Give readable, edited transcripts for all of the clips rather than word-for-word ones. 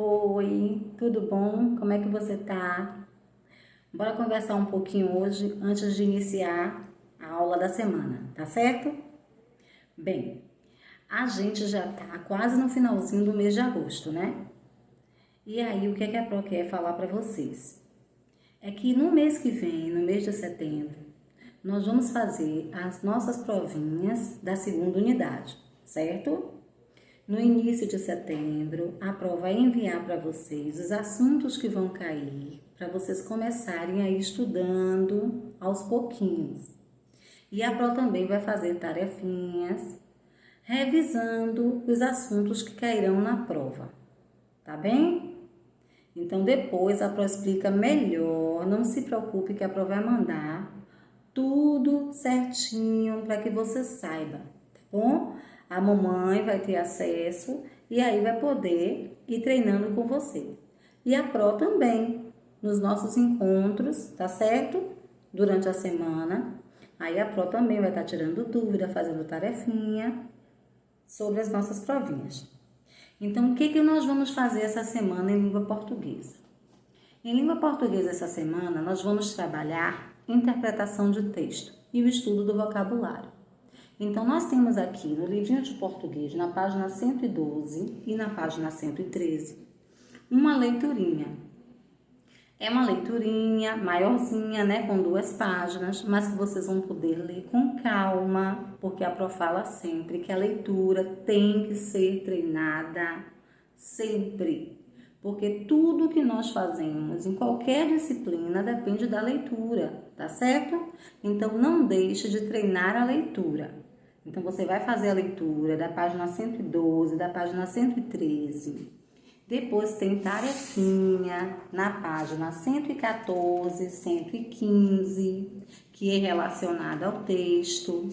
Oi, tudo bom? Como é que você tá? Bora conversar um pouquinho hoje antes de iniciar a aula da semana, tá certo? Bem, a gente já tá quase no finalzinho do mês de agosto, né? E aí, o que é que a Pro quer falar para vocês? É que no mês que vem, no mês de setembro, nós vamos fazer as nossas provinhas da segunda unidade, certo? No início de setembro, a Pro vai enviar para vocês os assuntos que vão cair, para vocês começarem a ir estudando aos pouquinhos. E a Pro também vai fazer tarefinhas, revisando os assuntos que cairão na prova, tá bem? Então depois a Pro explica melhor, não se preocupe que a Pro vai mandar tudo certinho para que você saiba, tá bom? A mamãe vai ter acesso e aí vai poder ir treinando com você. E a Pro também, nos nossos encontros, tá certo? Durante a semana. Aí a Pro também vai estar tirando dúvida, fazendo tarefinha sobre as nossas provinhas. Então, o que nós vamos fazer essa semana em língua portuguesa? Em língua portuguesa, essa semana, nós vamos trabalhar interpretação de texto e o estudo do vocabulário. Então, nós temos aqui no livrinho de português, na página 112 e na página 113, uma leiturinha. É uma leiturinha maiorzinha, né, com 2 páginas, mas que vocês vão poder ler com calma, porque a Pro fala sempre que a leitura tem que ser treinada sempre. Porque tudo que nós fazemos em qualquer disciplina depende da leitura, tá certo? Então, não deixe de treinar a leitura. Então, você vai fazer a leitura da página 112, da página 113. Depois tem tarefinha na página 114, 115, que é relacionada ao texto.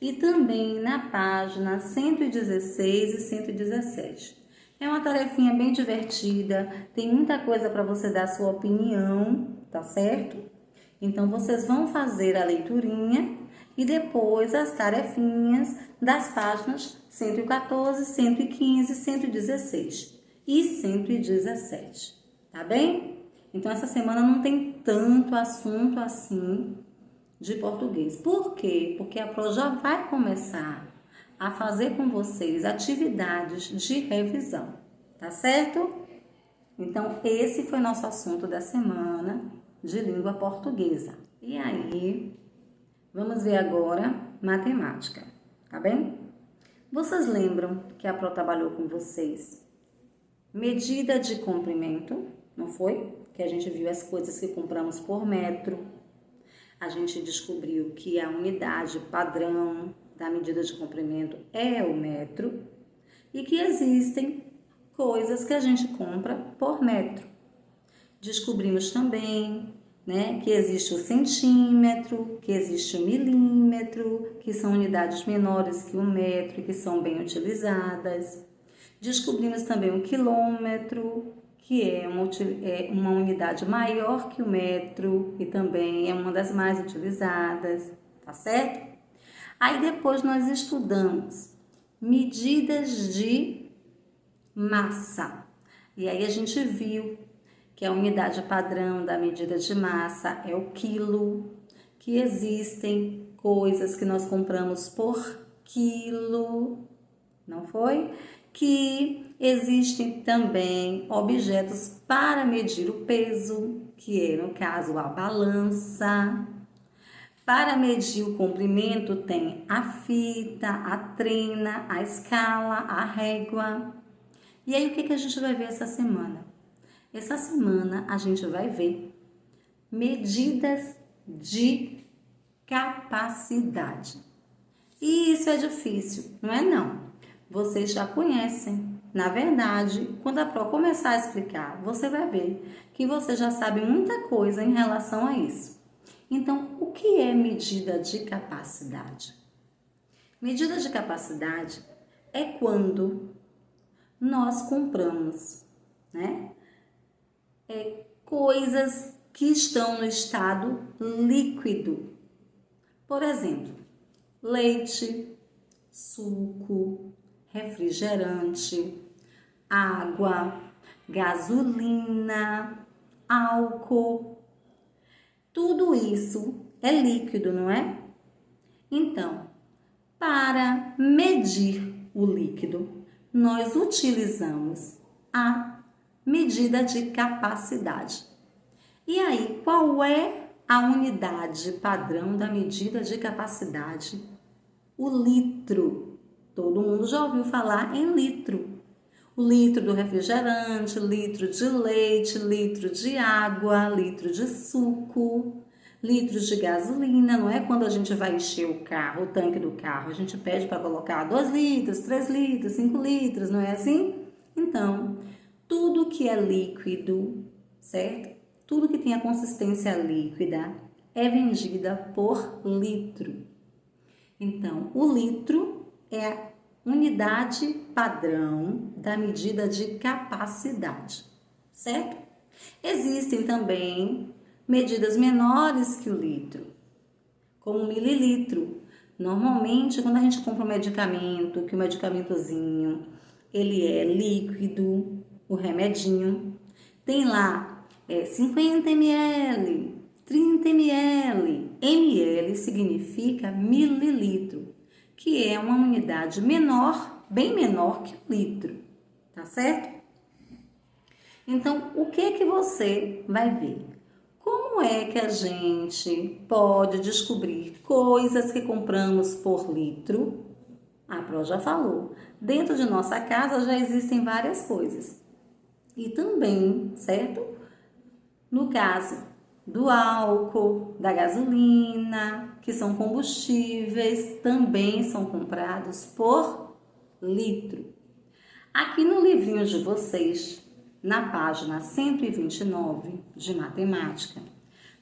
E também na página 116 e 117. É uma tarefinha bem divertida, tem muita coisa para você dar sua opinião, tá certo? Então, vocês vão fazer a leiturinha e depois as tarefinhas das páginas 114, 115, 116 e 117, tá bem? Então, essa semana não tem tanto assunto assim de português. Por quê? Porque a Pro já vai começar a fazer com vocês atividades de revisão, tá certo? Então, esse foi nosso assunto da semana de língua portuguesa. E aí, vamos ver agora matemática, tá bem? Vocês lembram que a Pro trabalhou com vocês medida de comprimento, não foi? Que a gente viu as coisas que compramos por metro. A gente descobriu que a unidade padrão da medida de comprimento é o metro e que existem coisas que a gente compra por metro. Descobrimos também, né, que existe o centímetro, que existe o milímetro, que são unidades menores que o metro e que são bem utilizadas. Descobrimos também o quilômetro, que é uma unidade maior que o metro e também é uma das mais utilizadas, tá certo? Aí depois nós estudamos medidas de massa. E aí a gente viu que a unidade padrão da medida de massa é o quilo, que existem coisas que nós compramos por quilo, não foi? Que existem também objetos para medir o peso, que é, no caso, a balança. Para medir o comprimento tem a fita, a trena, a escala, a régua. E aí, o que a gente vai ver essa semana? Essa semana a gente vai ver medidas de capacidade. E isso é difícil, não é não? Vocês já conhecem. Na verdade, quando a Pro começar a explicar, você vai ver que você já sabe muita coisa em relação a isso. Então, o que é medida de capacidade? Medida de capacidade é quando nós compramos, né, coisas que estão no estado líquido. Por exemplo, leite, suco, refrigerante, água. gasolina, álcool. Tudo isso é líquido, não é? Então, para medir o líquido, nós utilizamos a medida de capacidade. E aí, qual é a unidade padrão da medida de capacidade? O litro. Todo mundo já ouviu falar em litro. O litro do refrigerante, litro de leite, litro de água, litro de suco, litros de gasolina, não é? Quando a gente vai encher o carro, o tanque do carro, a gente pede para colocar 2 litros, 3 litros, 5 litros, não é assim? Então, tudo que é líquido, certo? Tudo que tem a consistência líquida é vendida por litro. Então, o litro é a unidade padrão da medida de capacidade, certo? Existem também medidas menores que o litro, como o mililitro. Normalmente, quando a gente compra um medicamento, que o medicamentozinho, ele é líquido, o remedinho, tem lá 50 ml, 30 ml. ml significa mililitro, que é uma unidade menor, bem menor que o litro, tá certo? Então, o que você vai ver? Como é que a gente pode descobrir coisas que compramos por litro? A Pro já falou. Dentro de nossa casa já existem várias coisas. E também, certo? No caso do álcool, da gasolina, que são combustíveis, também são comprados por litro. Aqui no livrinho de vocês, na página 129 de matemática,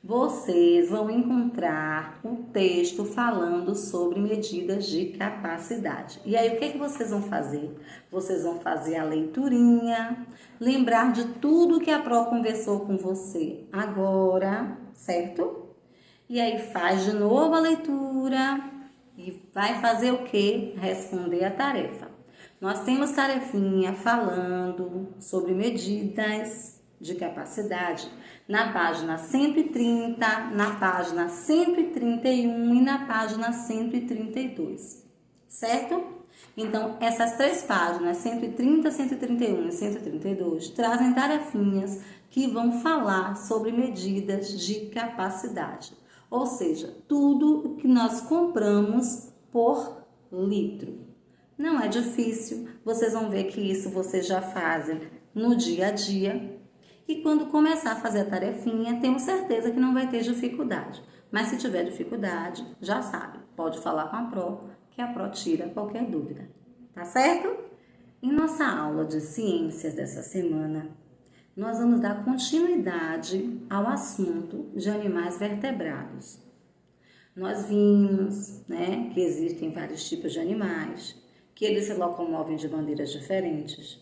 vocês vão encontrar um texto falando sobre medidas de capacidade. E aí, o que vocês vão fazer? Vocês vão fazer a leiturinha, lembrar de tudo que a Pro conversou com você agora, certo? E aí, faz de novo a leitura e vai fazer o quê? Responder a tarefa. Nós temos tarefinha falando sobre medidas de capacidade na página 130, na página 131 e na página 132, certo? Então, essas 3 páginas, 130, 131 e 132, trazem tarefinhas que vão falar sobre medidas de capacidade, ou seja, tudo que nós compramos por litro. Não é difícil, vocês vão ver que isso vocês já fazem no dia a dia. E quando começar a fazer a tarefinha, temos certeza que não vai ter dificuldade. Mas se tiver dificuldade, já sabe, pode falar com a Pro, que a Pro tira qualquer dúvida. Tá certo? Em nossa aula de ciências dessa semana, nós vamos dar continuidade ao assunto de animais vertebrados. Nós vimos, né, que existem vários tipos de animais, que eles se locomovem de maneiras diferentes.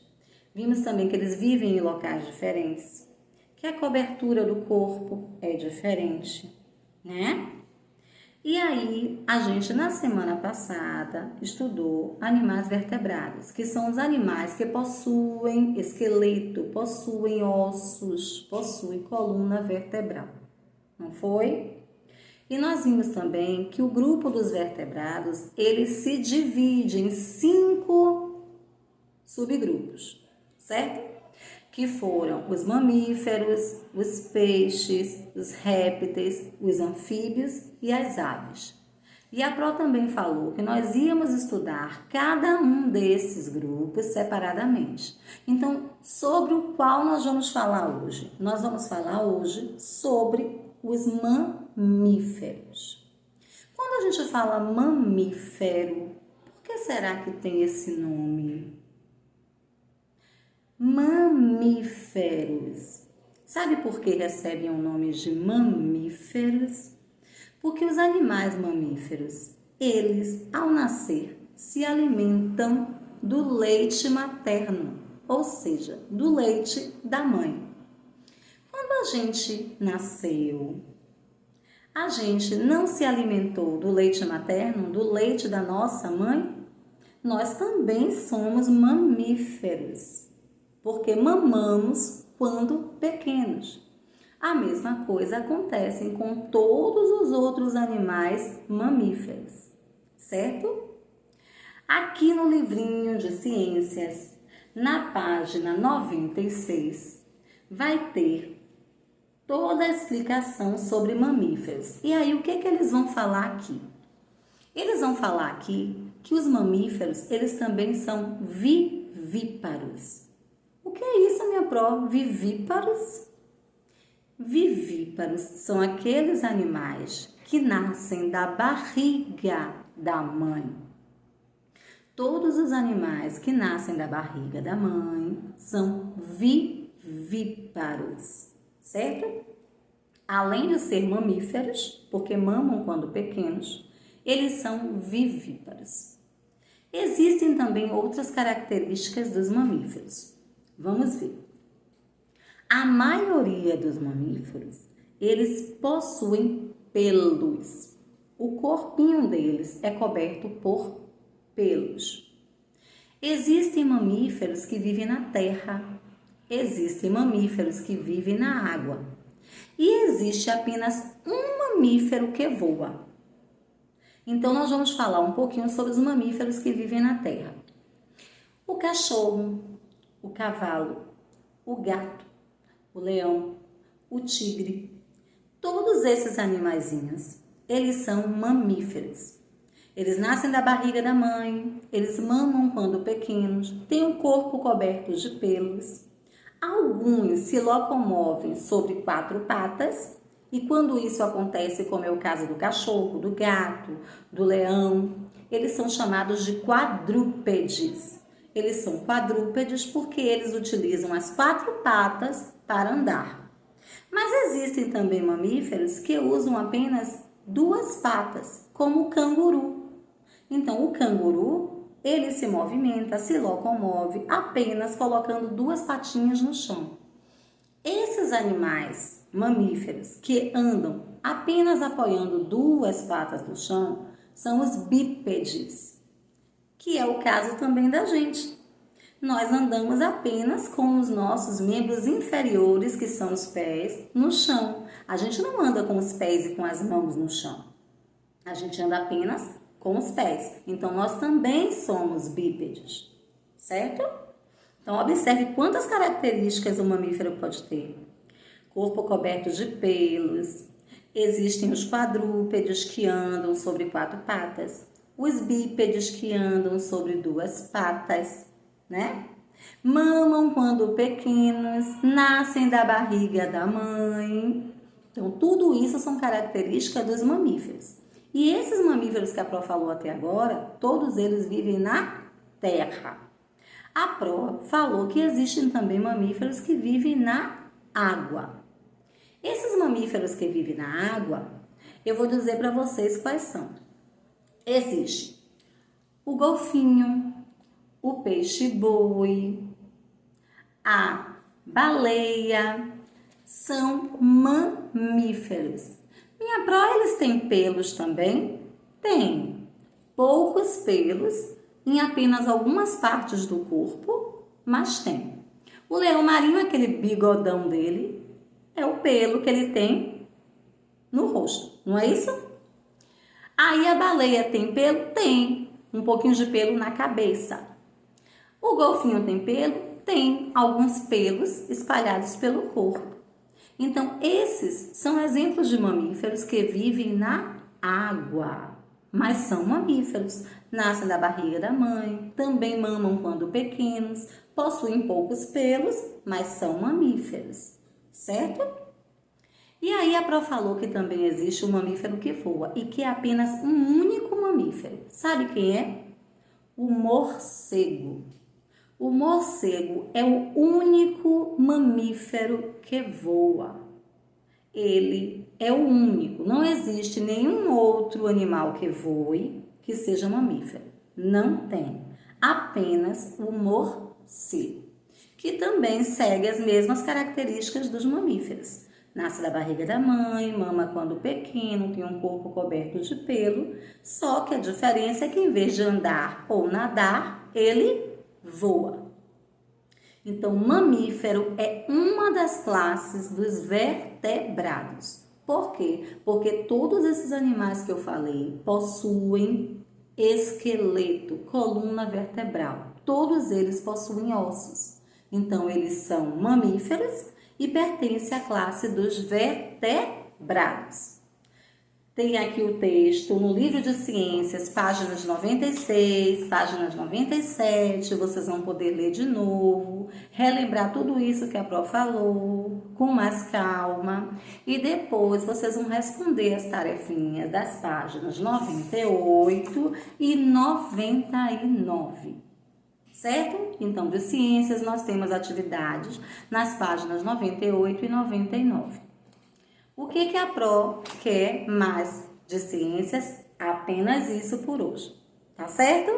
Vimos também que eles vivem em locais diferentes, que a cobertura do corpo é diferente, né? E aí, a gente na semana passada estudou animais vertebrados, que são os animais que possuem esqueleto, possuem ossos, possuem coluna vertebral. Não foi? E nós vimos também que o grupo dos vertebrados, ele se divide em 5 subgrupos, certo? Que foram os mamíferos, os peixes, os répteis, os anfíbios e as aves. E a Pro também falou que nós íamos estudar cada um desses grupos separadamente. Então, sobre o qual nós vamos falar hoje? Nós vamos falar hoje sobre os mamíferos. Quando a gente fala mamífero, por que será que tem esse nome? Mamíferos. Sabe por que recebem o nome de mamíferos? Porque os animais mamíferos, eles, ao nascer, se alimentam do leite materno, ou seja, do leite da mãe. Quando a gente nasceu, a gente não se alimentou do leite materno, do leite da nossa mãe? Nós também somos mamíferos. porque mamamos quando pequenos. A mesma coisa acontece com todos os outros animais mamíferos, certo? Aqui no livrinho de ciências, na página 96, vai ter toda a explicação sobre mamíferos. E aí, o que eles vão falar aqui? Eles vão falar aqui que os mamíferos, eles também são vivíparos. O que é isso, minha pró? Vivíparos? Vivíparos são aqueles animais que nascem da barriga da mãe. Todos os animais que nascem da barriga da mãe são vivíparos, certo? Além de ser mamíferos, porque mamam quando pequenos, eles são vivíparos. Existem também outras características dos mamíferos. Vamos ver. A maioria dos mamíferos, eles possuem pelos. O corpinho deles é coberto por pelos. Existem mamíferos que vivem na terra, existem mamíferos que vivem na água e existe apenas um mamífero que voa. Então, nós vamos falar um pouquinho sobre os mamíferos que vivem na terra. O cachorro, o cavalo, o gato, o leão, o tigre, todos esses animaizinhos, eles são mamíferos. Eles nascem da barriga da mãe, eles mamam quando pequenos, têm um corpo coberto de pelos. Alguns se locomovem sobre 4 patas e quando isso acontece, como é o caso do cachorro, do gato, do leão, eles são chamados de quadrúpedes. Eles são quadrúpedes porque eles utilizam as 4 patas para andar. Mas existem também mamíferos que usam apenas 2 patas, como o canguru. Então, o canguru, ele se movimenta, se locomove apenas colocando 2 patinhas no chão. Esses animais mamíferos que andam apenas apoiando 2 patas no chão são os bípedes, que é o caso também da gente. Nós andamos apenas com os nossos membros inferiores, que são os pés, no chão. A gente não anda com os pés e com as mãos no chão. A gente anda apenas com os pés. Então, nós também somos bípedes, certo? Então, observe quantas características o mamífero pode ter. Corpo coberto de pelos. Existem os quadrúpedes que andam sobre 4 patas. Os bípedes que andam sobre 2 patas, né? Mamam quando pequenos, nascem da barriga da mãe. Então, tudo isso são características dos mamíferos. E esses mamíferos que a Pró falou até agora, todos eles vivem na terra. A Pró falou que existem também mamíferos que vivem na água. Esses mamíferos que vivem na água, eu vou dizer para vocês quais são. Existe o golfinho, o peixe-boi, a baleia, são mamíferos. Minha Pró, eles têm pelos também? Tem. Poucos pelos em apenas algumas partes do corpo, mas tem. O leão marinho, aquele bigodão dele, é o pelo que ele tem no rosto, não é isso? Aí a baleia tem pelo? Tem. Um pouquinho de pelo na cabeça. O golfinho tem pelo? Tem alguns pelos espalhados pelo corpo. Então, esses são exemplos de mamíferos que vivem na água, mas são mamíferos. Nascem da barriga da mãe, também mamam quando pequenos, possuem poucos pelos, mas são mamíferos, certo? E aí a Pró falou que também existe um mamífero que voa e que é apenas um único mamífero. Sabe quem é? O morcego. O morcego é o único mamífero que voa. Ele é o único. Não existe nenhum outro animal que voe que seja mamífero. Não tem. Apenas o morcego, que também segue as mesmas características dos mamíferos. Nasce da barriga da mãe, mama quando pequeno, tem um corpo coberto de pelo, só que a diferença é que em vez de andar ou nadar, ele voa. Então, mamífero é uma das classes dos vertebrados. Por quê? Porque todos esses animais que eu falei possuem esqueleto, coluna vertebral. Todos eles possuem ossos. Então, eles são mamíferos e pertencem à classe dos vertebrados. Tem aqui o texto no livro de ciências, páginas 96, páginas 97, vocês vão poder ler de novo, relembrar tudo isso que a Pró falou, com mais calma, e depois vocês vão responder as tarefinhas das páginas 98 e 99. Certo? Então, de ciências, nós temos atividades nas páginas 98 e 99. O que a Pró quer mais de ciências? Apenas isso por hoje, tá certo?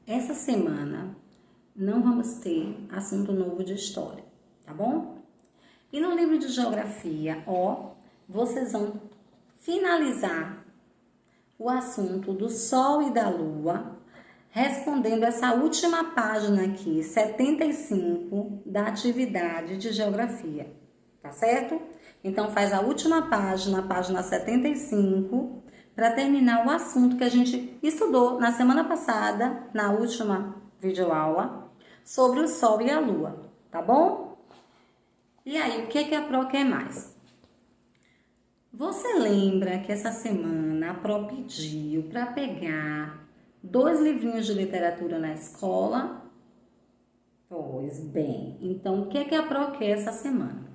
Essa semana não vamos ter assunto novo de história, tá bom? E no livro de geografia, vocês vão finalizar o assunto do Sol e da Lua, respondendo essa última página aqui, 75, da atividade de geografia. Tá certo? Então, faz a última página, a página 75, para terminar o assunto que a gente estudou na semana passada, na última videoaula, sobre o Sol e a Lua, tá bom? E aí, o que a Pró quer mais? Você lembra que essa semana a Pró pediu para pegar 2 livrinhos de literatura na escola? Pois bem, então o que a Pró quer essa semana?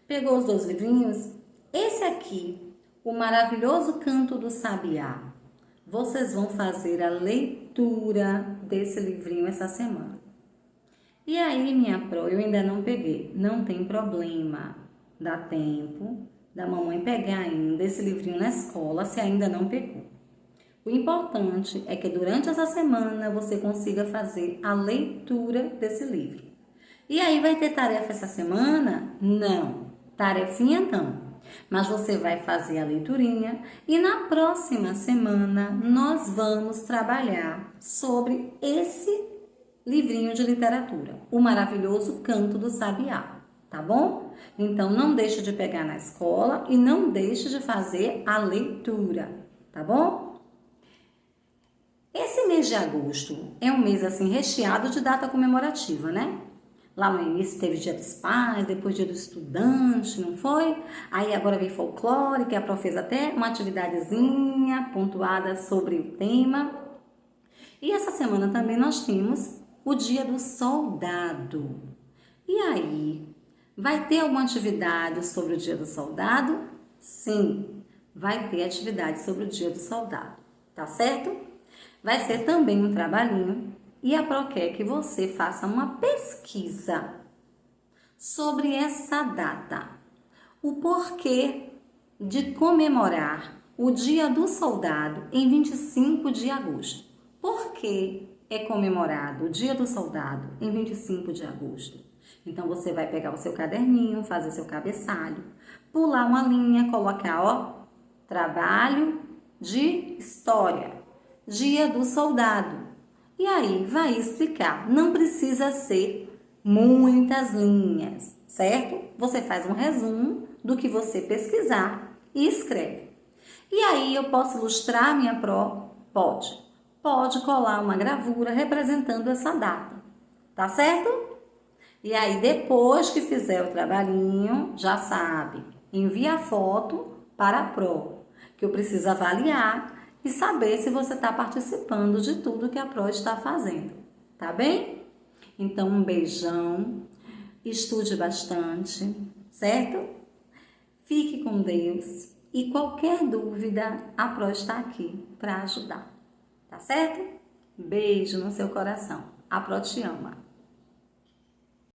Pegou os 2 livrinhos? Esse aqui, O Maravilhoso Canto do Sabiá. Vocês vão fazer a leitura desse livrinho essa semana. E aí, minha Pró, eu ainda não peguei. Não tem problema. Dá tempo da mamãe pegar ainda esse livrinho na escola, se ainda não pegou. O importante é que durante essa semana você consiga fazer a leitura desse livro. E aí, vai ter tarefa essa semana? Não. Tarefinha não, mas você vai fazer a leiturinha e na próxima semana nós vamos trabalhar sobre esse livrinho de literatura, O Maravilhoso Canto do Sabiá, tá bom? Então não deixe de pegar na escola e não deixe de fazer a leitura, tá bom? Esse mês de agosto é um mês assim recheado de data comemorativa, né? Lá no início teve Dia dos Pais, depois Dia do Estudante, não foi? Aí agora vem folclore, que a Pró fez até uma atividadezinha pontuada sobre o tema. E essa semana também nós temos o Dia do Soldado. E aí, vai ter alguma atividade sobre o Dia do Soldado? Sim, vai ter atividade sobre o Dia do Soldado, tá certo? Vai ser também um trabalhinho. E a Pró quer que você faça uma pesquisa sobre essa data. O porquê de comemorar o Dia do Soldado em 25 de agosto. Por que é comemorado o Dia do Soldado em 25 de agosto? Então, você vai pegar o seu caderninho, fazer seu cabeçalho, pular uma linha, colocar, trabalho de história, Dia do Soldado. E aí vai explicar, não precisa ser muitas linhas, certo? Você faz um resumo do que você pesquisar e escreve. E aí eu posso ilustrar minha Pró? Pode. Pode colar uma gravura representando essa data, tá certo? E aí depois que fizer o trabalhinho, já sabe, envia a foto para a Pró, que eu preciso avaliar e saber se você está participando de tudo que a Pró está fazendo, tá bem? Então, um beijão, estude bastante, certo? Fique com Deus e qualquer dúvida, a Pró está aqui para ajudar, tá certo? Beijo no seu coração, a Pró te ama.